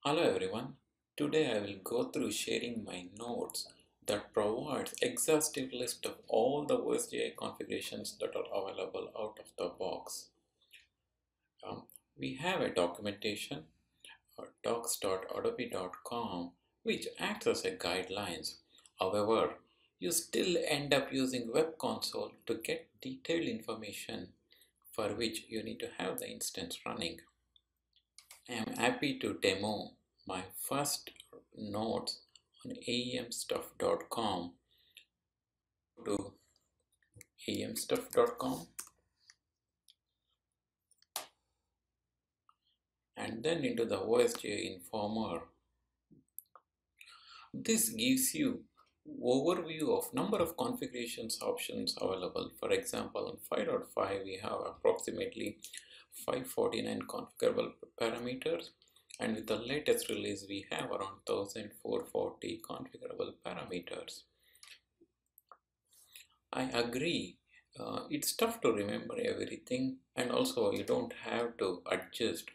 Hello everyone. Today I will go through sharing my notes that provides exhaustive list of all the osgi configurations that are available out of the box. Um, we have a documentation docs.adobe.com which acts as a guidelines. However, you still end up using web console to get detailed information for which you need to have the instance running. I am happy to demo my first notes on aemstuff.com. To aemstuff.com and then into the osgi informer. This gives you overview of number of configurations options available. For example, in 5.5 we have approximately 549 configurable parameters, and with the latest release we have around 1440 configurable parameters. I agree. It's tough to remember everything, and also you don't have to adjust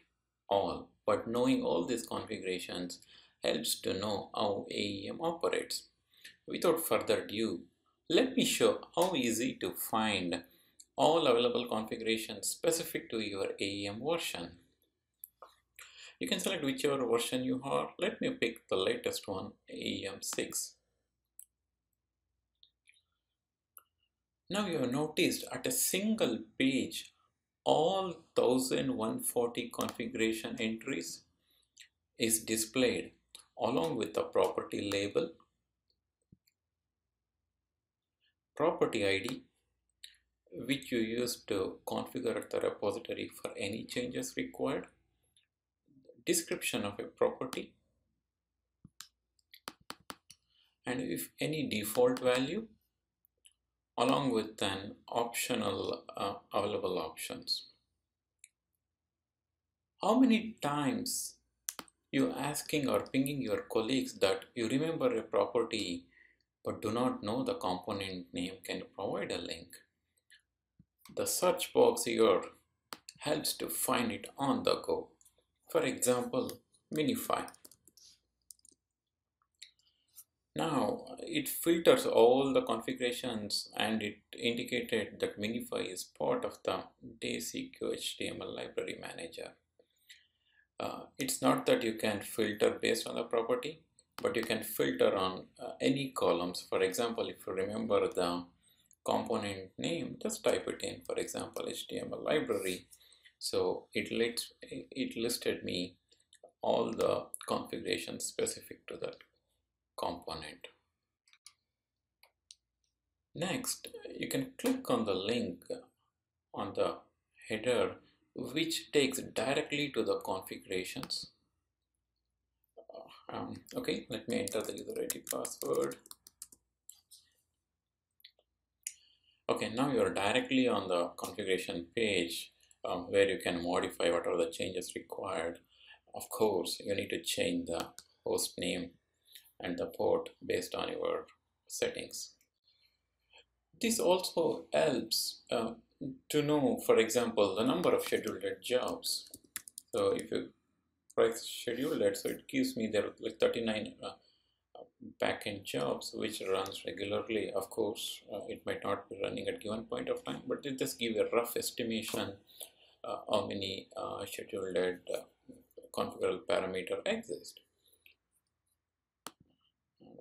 all, but knowing all these configurations helps to know how AEM operates. Without further ado, let me show how easy to find all available configurations specific to your AEM version. You can select whichever version you are. Let me pick the latest one, AEM 6. Now you have noticed at a single page all 1140 configuration entries is displayed along with the property label, property ID, which you use to configure the repository for any changes required, description of a property, and if any default value, along with an optional available options. How many times you asking or pinging your colleagues that you remember a property but do not know the component name? Can you provide a link? The search box here helps to find it on the go. For example, Minify. Now it filters all the configurations and it indicated that Minify is part of the DaySeq HTML library manager. It's not that you can filter based on the property, but you can filter on any columns. For example, if you remember the component name, just type it in, for example, HTML library. So it listed me all the configurations specific to that component. Next, you can click on the link on the header which takes directly to the configurations. Okay, let me enter the user ID password. Okay, now you're directly on the configuration page where you can modify what are the changes required. Of course, you need to change the host name and the port based on your settings. This also helps to know, for example, the number of scheduled jobs. So if you press scheduled, so it gives me there like 39 backend jobs which runs regularly. Of course, it might not be running at given point of time, but it just give a rough estimation how many scheduled configurable parameter exist.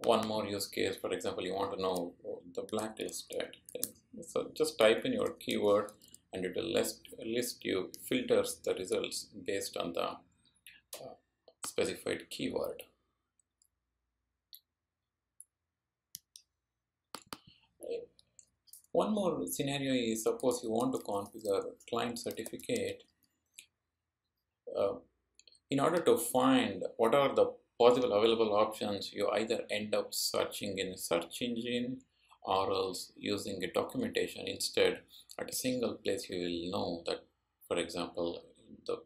One more use case, for example, you want to know the blacklisted things. So just type in your keyword and it will list you, filters the results based on the specified keyword. One more scenario is, suppose you want to configure client certificate. In order to find what are the possible available options, you either end up searching in a search engine or else using a documentation. Instead, at a single place you will know that, for example, the,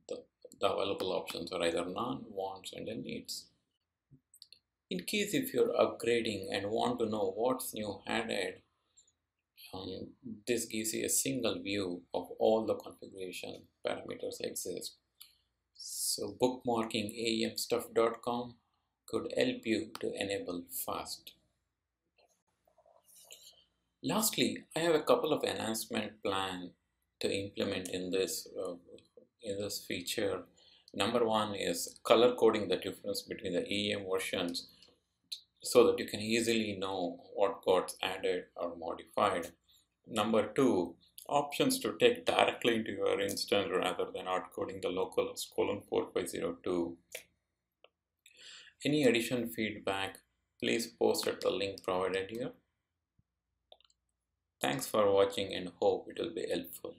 the, the available options are either none, wants, and then needs. In case if you're upgrading and want to know what's new added, this gives you a single view of all the configuration parameters exist. So bookmarking aemstuff.com could help you to enable fast. Lastly, I have a couple of enhancement plan to implement in this feature. Number one is color coding the difference between the AEM versions so that you can easily know what got added or modified. Number two, options to take directly into your instance rather than hardcoding the locals :4502. Any addition feedback, please post at the link provided here. Thanks for watching and hope it will be helpful.